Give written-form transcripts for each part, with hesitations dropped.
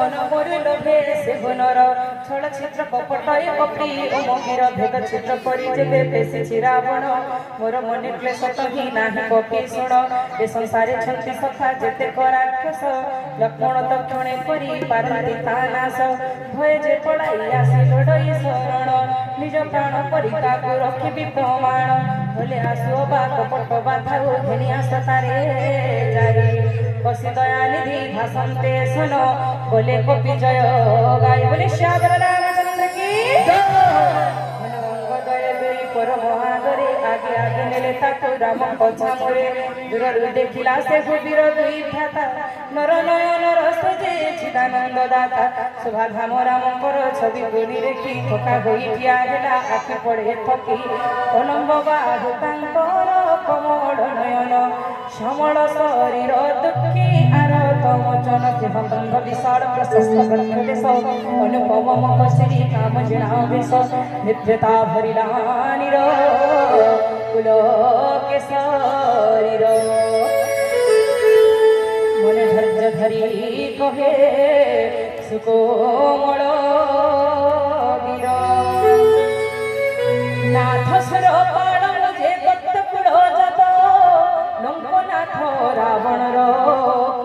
मन मोर लोभे से गुणर छल छिद्र कपट कपी ओ मगिर भेद छिद्र करी जेबे पेशी रावण मोर मन क्लेश तही नाही कपी शुण ए संसारे छंती सखा जेते राक्षस लक्ष्मण दक्षिणे परी पार्वती ता नाश भय जे पड़ाई आसी लड़ई शरण निज प्राण परिका को रखी प्रमाण भले आसो बा कपट बाधाओ घेनी आस तारे जाई कसी दया निधि भाषंते सुन बोले कपि जय गाय बोले श्याम रामचंद्र की परम आदरे आगे आगे नेले ताको राम पछा मोरे दूर देखिला से वीर दुई भ्राता नर नयन रस जे चिदानंद दाता शोभा धाम राम पर छवि गुणी रेखी थका होई ठिया हेला आखि पड़े थकी कलम्ब बाहु तांकर कमल नयन समल शरीर दुखी आरत मोचन सिंहबंध विशाल प्रशस्त कंठदेश अनुपम मुख श्री काम जिणा वेश नित्यता भरिला कुल केसरी मन धैर्य धरी कहे सुकोमल वीर नाथ सुर बाण मुझे दत्त कुल जत लंकनाथ रावण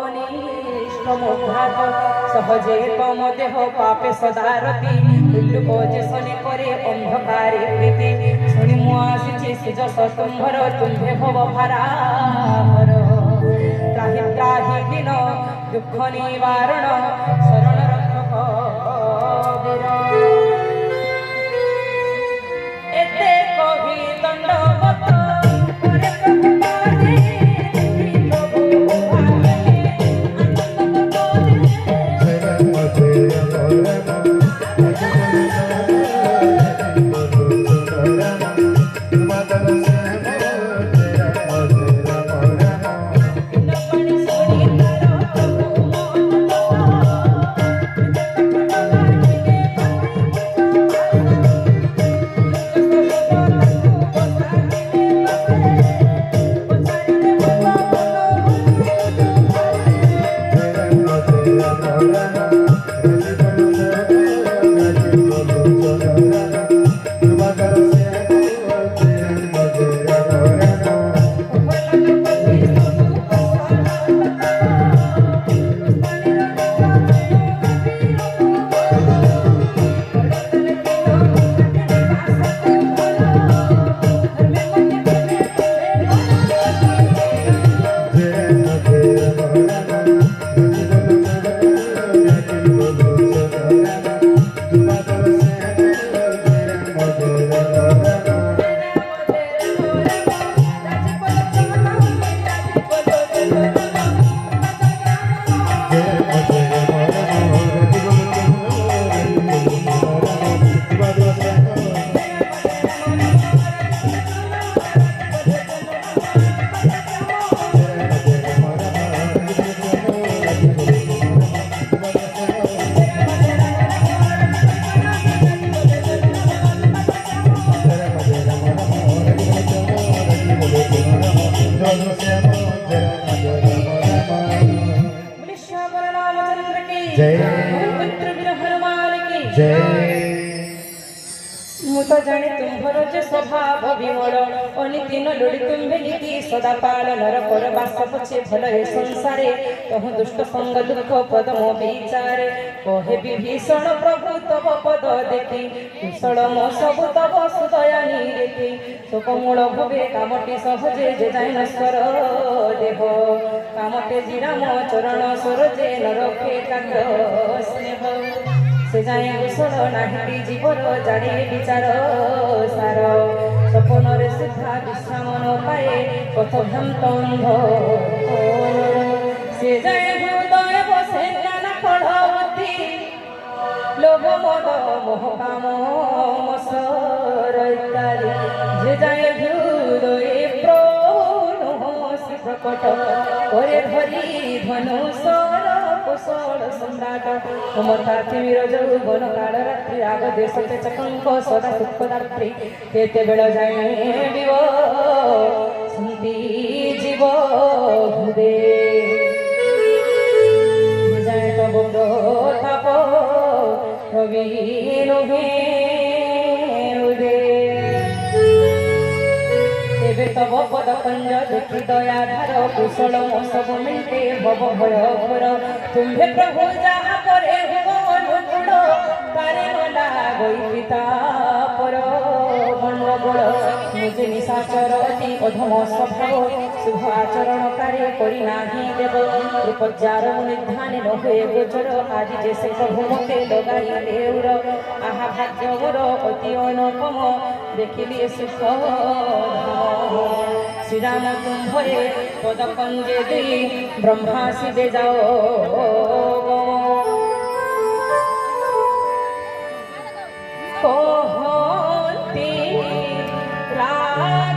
कनिष्ठ मुघात सहजे तम देह पापे सदारती लुक जे सने करे अंधकारे प्रीति शुणी मु आसी सुजस तुम्भर तुम्भे भव भाराभर त्राहि त्राहि दिन दुख निवारण शरण रक्षक वीर एते कहि दंडवत करे प्रभु पादे प्रभु भागे आनंद तो जाने तुम्हारो जे स्वभाव विमल अनिति न लोड़ी तुम्हे नीति सदा पाल नर पर बास पछे भल हे संसारे कहूँ दुष्ट संग दुख पद मो विचारे कहे विभीषण प्रभु तब पद देखी कुशल मो सब तब सुदया देखी शोकमूल भवे कामटी सहजे जे जाय नश्वर देव कामटे जीरा मो चरण सरोजे नरखे काग्र स्नेह से जाए कुशल नाहि जीवर जाने विचार सार सपन रे सुधा विश्राम न पाए पथ भ्रांत अंध से जाए हृदय बसे ज्ञान पढ़वती लोभ मद मोह काम मसर इत्यादि जे जाए हृदय प्रणोसी प्रकट करे धरी धनुषर कौशल सम्राट समर्थार्थी वीर जौवन काल रात्रि राग देश चकंक सदा सुखदात्री केते बेल जाए विव सुंती जीव हृदय जाए तब कवि नुहे तेबे तब पद कंज देखी दयाधार कुशल मो सब मिटे भव भय घोर तुम्हे प्रभु जहा करे अनुकूल तारे नला गई पिता पर गणगोल मुझे निशाचर अति अधम स्वभाव शुभ आचरण कार्य करी नाही देव रूपजार निधान न हुए गोचर आज जैसे प्रभु मते लगाई देउर आहा भाग्य मोर अति अनुपम देखिली सुख श्री राम तुम्भरे पद कंजे देई ब्रह्मा शिवे जाओ कहते राघव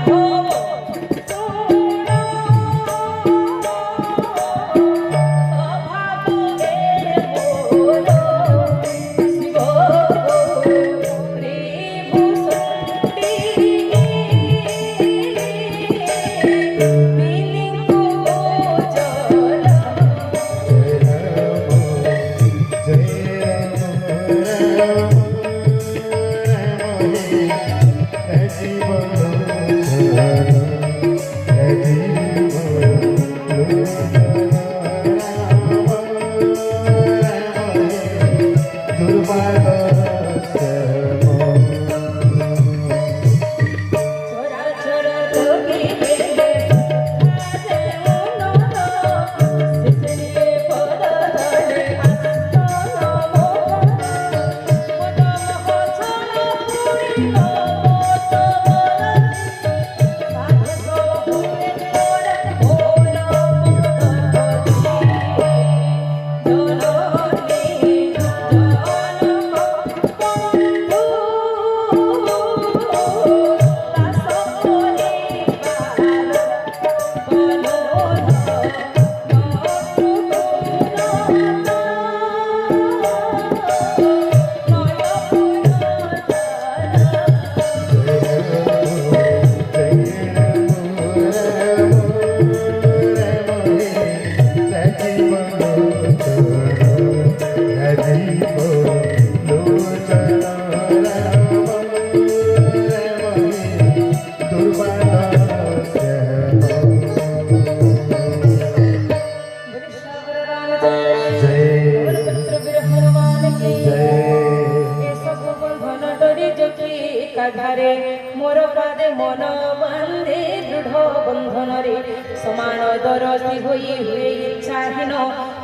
घरे मोर पादे मन बंदे दृढ़ बंधन रे समान दरसी होई हुए इच्छाहीन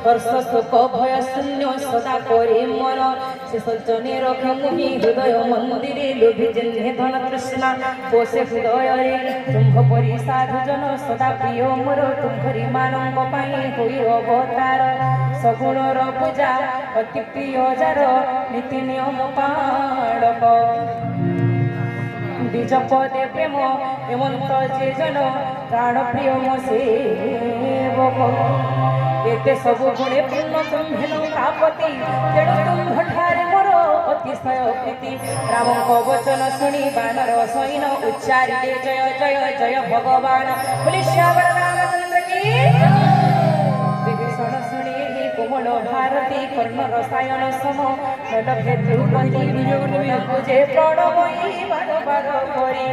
हर्ष शोक भय शून्य सदा करे मन से सज्जने रखे मुहि हृदय मंदिरे लोभी जिन्हे धन तृष्णा पोषे हृदय रे तुम्भ परि साधु जन सदा प्रिय मोर तुम्भरी मानव पाई होई अवतार सगुणर पूजा अति प्रिय जार नीति नियम पाड़क बीज पदे प्रेम हेमंत जे जन प्राण प्रिय मो सेवक एते सबु गुणे पूर्ण तुम्हें कापति तेणु तुम्भठारे मोर अतिशय प्रीति राम वचन शुणी बानर सैन उच्चारिले जय जय जय भगवान बोले श्यावर रामचंद्र की विभीषण शुणी कोमल भारती कर्ण रसायन सम नलभे द्रौपदी बुझे प्रणवई बार बार करी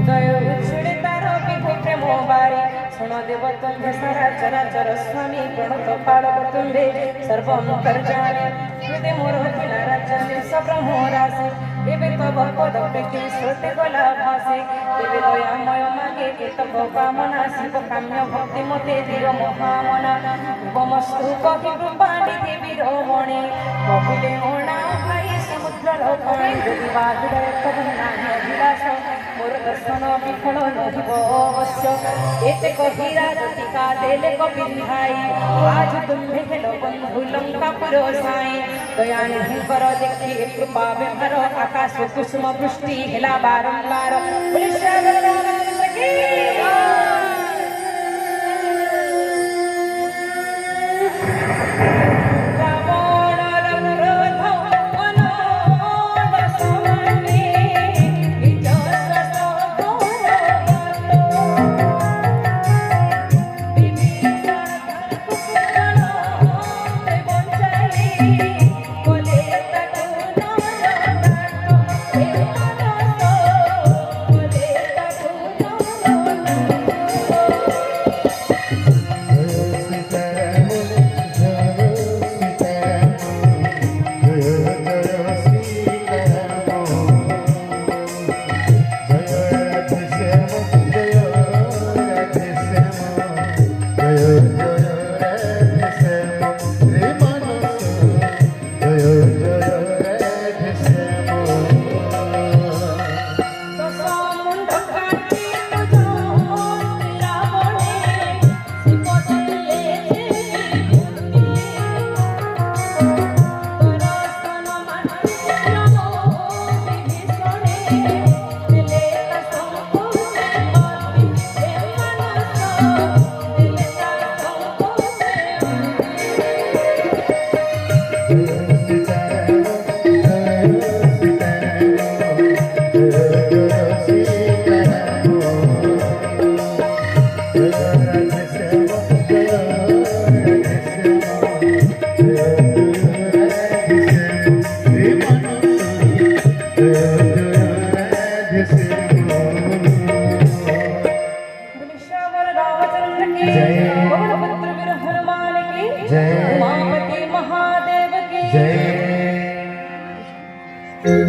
दय उछुड़े तार विभु प्रेम बारी सुण देव तुम्भे सारा चराचर स्वामी प्रणत पालक तुम्भे सर्वंतर्जामी हृदय मोर थिला राजनी सब्रह्म राशि एबे तब पद प्रेक्षे श्रोते गला भासे एबे दयामय मागे केतक कामना शिव काम्य भक्ति मते धीर महामना उपमस्तु कहि कृपाणि देवी रमणे कहिले ओणा भाई समुद्र पाणी যদি বাহুদয় কবন্নানি অভিলাষ মোর দর্শন বিফল নহিব অবশ্য এতে কহিরা জ্যোতিকা দেলে কপিন্ধাই আজ তুমি হেল বন্ধু লঙ্কাপুর সাই দয়ানিধি কর দেখি কৃপা ব্যবহার আকাশ কুসুম বৃষ্টি হেলা বারম্বার বলে শ্যামল রামচন্দ্র কি This is